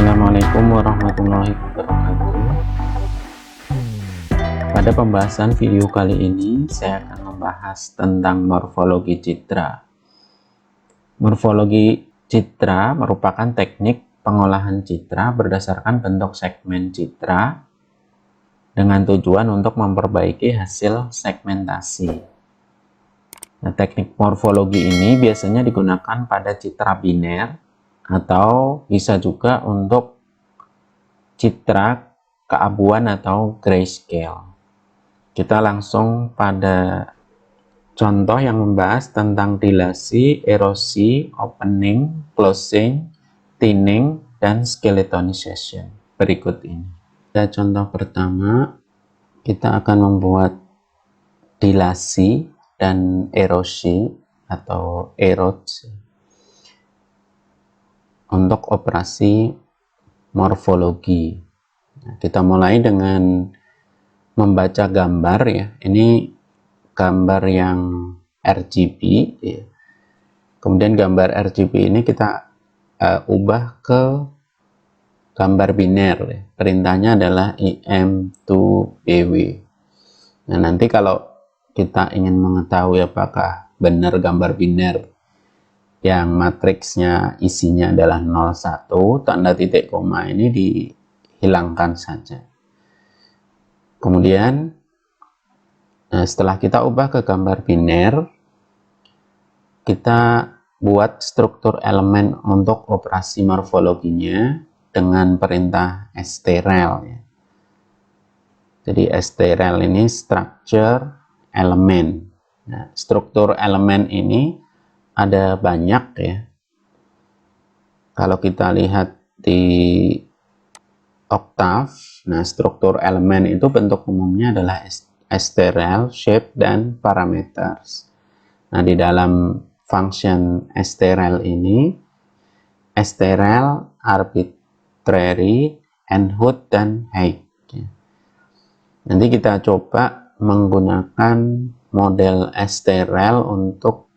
Assalamualaikum warahmatullahi wabarakatuh. Pada pembahasan video kali ini, saya akan membahas tentang morfologi citra. Morfologi citra merupakan teknik pengolahan citra berdasarkan bentuk segmen citra dengan tujuan untuk memperbaiki hasil segmentasi. Nah, teknik morfologi ini biasanya digunakan pada citra biner atau bisa juga untuk citra keabuan atau grayscale. Kita langsung pada contoh yang membahas tentang dilasi, erosi, opening, closing, thinning, dan skeletonization. Berikut ini. Pada contoh pertama, kita akan membuat dilasi dan erosi atau erosi untuk operasi morfologi. Nah, kita mulai dengan membaca gambar ya. Ini gambar yang RGB ya. Kemudian gambar RGB ini kita ubah ke gambar biner ya. Perintahnya adalah IM2BW. Nah, nanti kalau kita ingin mengetahui apakah benar gambar biner yang matriksnya isinya adalah 01, tanda titik koma ini dihilangkan saja. Kemudian setelah kita ubah ke gambar biner, kita buat struktur elemen untuk operasi morfologinya dengan perintah strl ya. Jadi strl ini structure element. Nah, struktur elemen ini ada banyak ya. Kalau kita lihat di Octave, nah struktur elemen itu bentuk umumnya adalah strl, shape, dan parameters. Nah, di dalam function strl ini, strl, arbitrary, enhood, dan height. Nanti kita coba menggunakan model strl untuk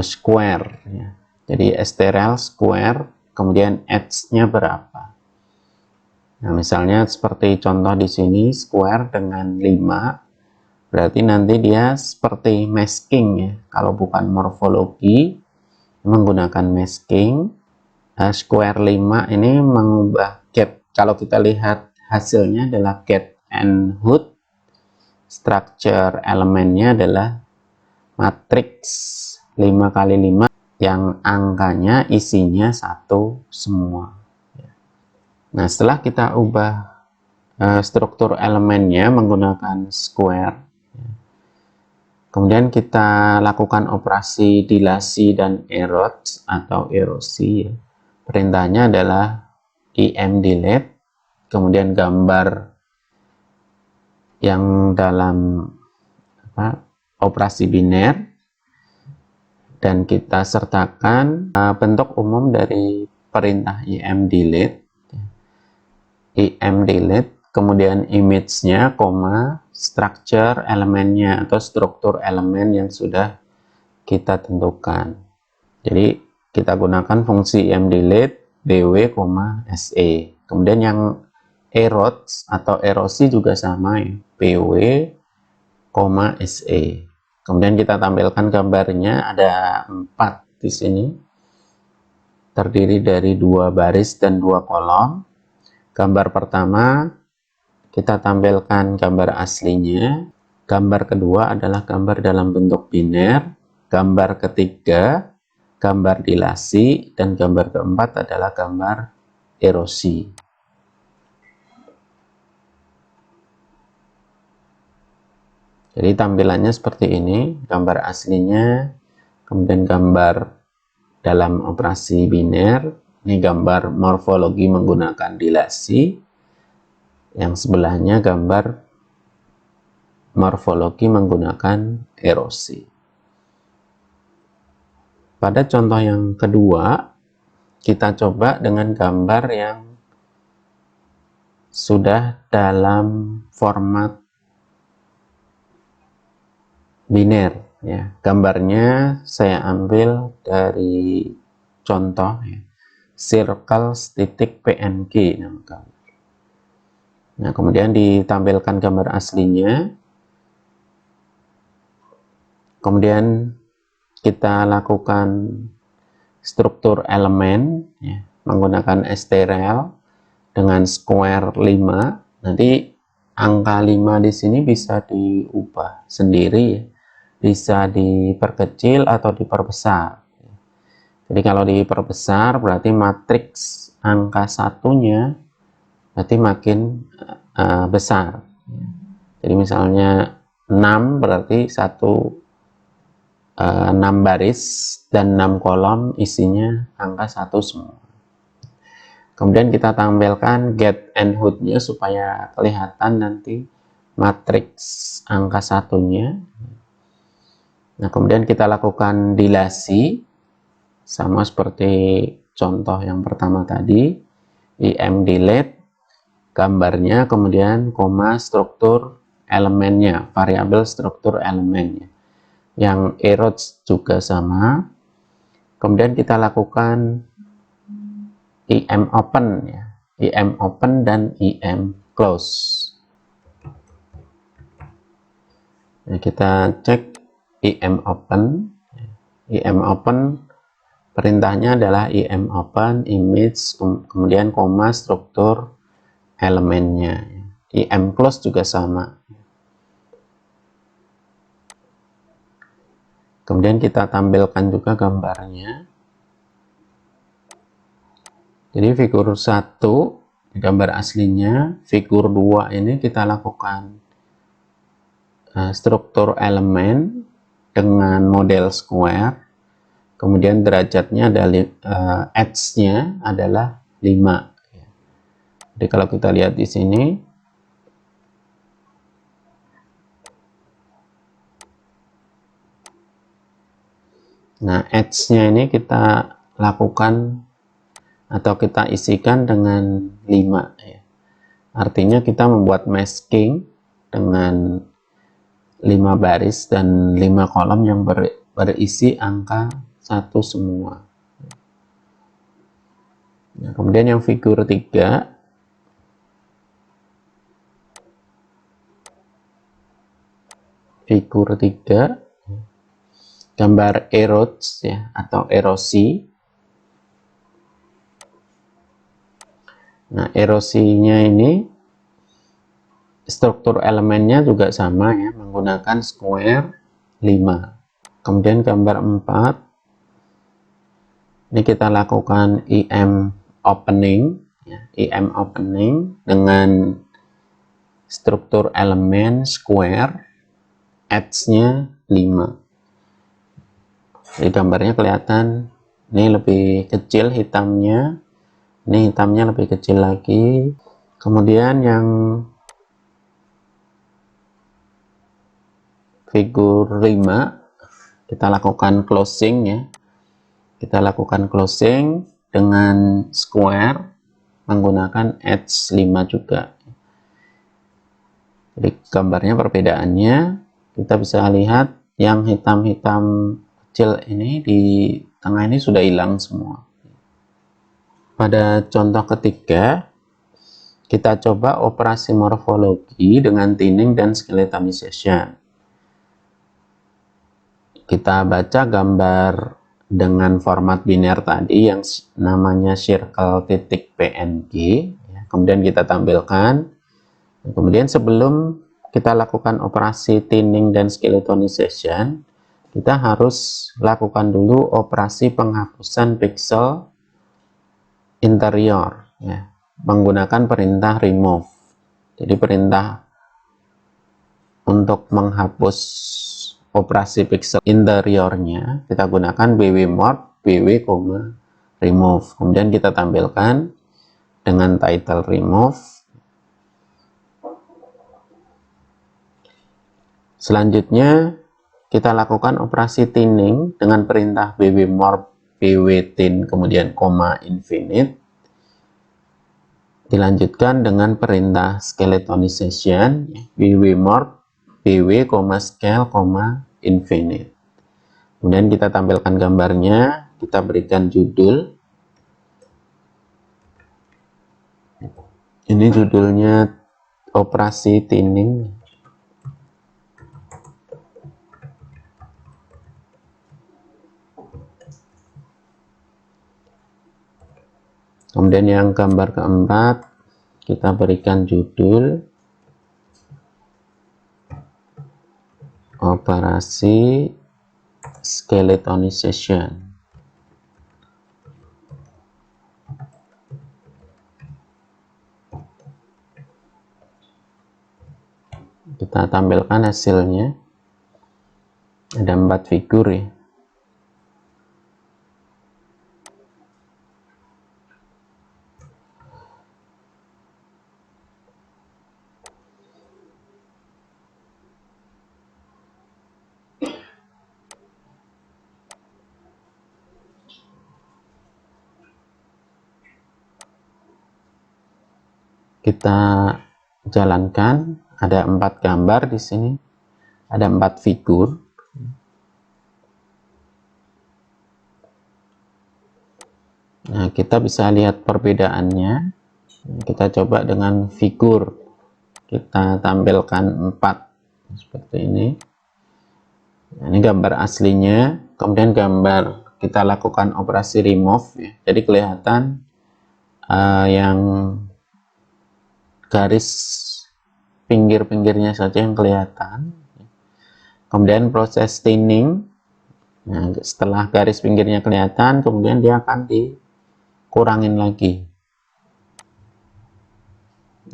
square. Ya. Jadi strl square, kemudian edge-nya berapa. Nah, misalnya seperti contoh di sini, square dengan 5, berarti nanti dia seperti masking ya. Kalau bukan morfologi, menggunakan masking. Square 5 ini mengubah gap. Kalau kita lihat hasilnya adalah gap and hood. Structure elemennya adalah matriks 5 kali 5 yang angkanya isinya 1 semua. Nah, setelah kita ubah struktur elemennya menggunakan square, kemudian kita lakukan operasi dilasi dan erosi atau erosi. Perintahnya adalah imDelete, kemudian gambar yang dalam operasi biner, dan kita sertakan bentuk umum dari perintah imDelete, kemudian image-nya, structure elemennya atau struktur elemen yang sudah kita tentukan. Jadi kita gunakan fungsi imDelete bw, se. Kemudian yang erods atau erosi juga sama ya, bw, se. Kemudian kita tampilkan gambarnya, ada 4 di sini, terdiri dari 2 baris dan 2 kolom. Gambar pertama kita tampilkan gambar aslinya, gambar kedua adalah gambar dalam bentuk biner, gambar ketiga gambar dilasi, dan gambar keempat adalah gambar erosi. Jadi tampilannya seperti ini, gambar aslinya, kemudian gambar dalam operasi biner. Ini gambar morfologi menggunakan dilasi, yang sebelahnya gambar morfologi menggunakan erosi. Pada contoh yang kedua, kita coba dengan gambar yang sudah dalam format biner ya. Gambarnya saya ambil dari contoh ya. circles.png nama gambar. Nah, kemudian ditampilkan gambar aslinya. Kemudian kita lakukan struktur elemen ya, menggunakan strl dengan square 5. Nanti angka 5 di sini bisa diubah sendiri ya. Bisa diperkecil atau diperbesar. Jadi kalau diperbesar berarti matriks angka satunya berarti makin besar. Jadi misalnya 6 berarti 6 baris dan 6 kolom isinya angka 1 semua. Kemudian kita tampilkan get and hood-nya supaya kelihatan nanti matriks angka satunya. Nah, kemudian kita lakukan dilasi sama seperti contoh yang pertama tadi, im delete gambarnya, kemudian koma struktur elemennya, variabel struktur elemennya. Yang erodes juga sama. Kemudian kita lakukan im open ya, im open dan im close. Nah, kita cek im open. Im open perintahnya adalah im open image kemudian koma struktur elemennya. Im close juga sama. Kemudian kita tampilkan juga gambarnya. Jadi figur 1 gambar aslinya, figur 2 ini kita lakukan struktur elemen dengan model square. Kemudian derajatnya adalah edge-nya adalah 5. Jadi kalau kita lihat di sini, nah edge-nya ini kita lakukan atau kita isikan dengan 5 ya. Artinya kita membuat masking dengan 5 baris dan 5 kolom yang berisi angka 1 semua. Nah, kemudian yang figur 3 gambar erodes ya atau erosi. Nah, erosinya ini struktur elemennya juga sama ya, menggunakan square 5. Kemudian gambar 4 ini kita lakukan im opening ya, im opening dengan struktur elemen square, edge-nya 5. Jadi gambarnya kelihatan ini lebih kecil hitamnya, ini hitamnya lebih kecil lagi. Kemudian yang figur 5 kita lakukan closing ya, kita lakukan closing dengan square menggunakan edge 5 juga. Jadi gambarnya perbedaannya kita bisa lihat yang hitam-hitam kecil ini di tengah ini sudah hilang semua. Pada contoh ketiga kita coba operasi morfologi dengan thinning dan skeletonization. Kita baca gambar dengan format biner tadi yang namanya circle.png ya. Kemudian kita tampilkan. Kemudian sebelum kita lakukan operasi thinning dan skeletonization, kita harus lakukan dulu operasi penghapusan pixel interior ya, menggunakan perintah remove. Jadi perintah untuk menghapus operasi pixel interiornya kita gunakan bwmorph bw, remove. Kemudian kita tampilkan dengan title remove. Selanjutnya kita lakukan operasi thinning dengan perintah bwmorph bwthin kemudian koma infinite. Dilanjutkan dengan perintah skeletonization bwmorph bw, scale, infinite. Kemudian kita tampilkan gambarnya, kita berikan judul Ini judulnya operasi thinning. Kemudian yang gambar keempat, kita berikan judul operasi skeletonization. Kita tampilkan hasilnya. Ada 4 figur ya. Kita jalankan, ada 4 gambar di sini, ada 4 figur. Nah, kita bisa lihat perbedaannya. Kita coba dengan figur, kita tampilkan 4 seperti ini. Nah, ini gambar aslinya, kemudian gambar kita lakukan operasi remove ya. Jadi kelihatan yang garis pinggir-pinggirnya saja yang kelihatan. Kemudian proses thinning, nah, setelah garis pinggirnya kelihatan, kemudian dia akan dikurangin lagi.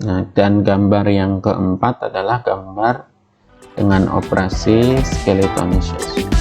Nah, dan gambar yang keempat adalah gambar dengan operasi skeletonization.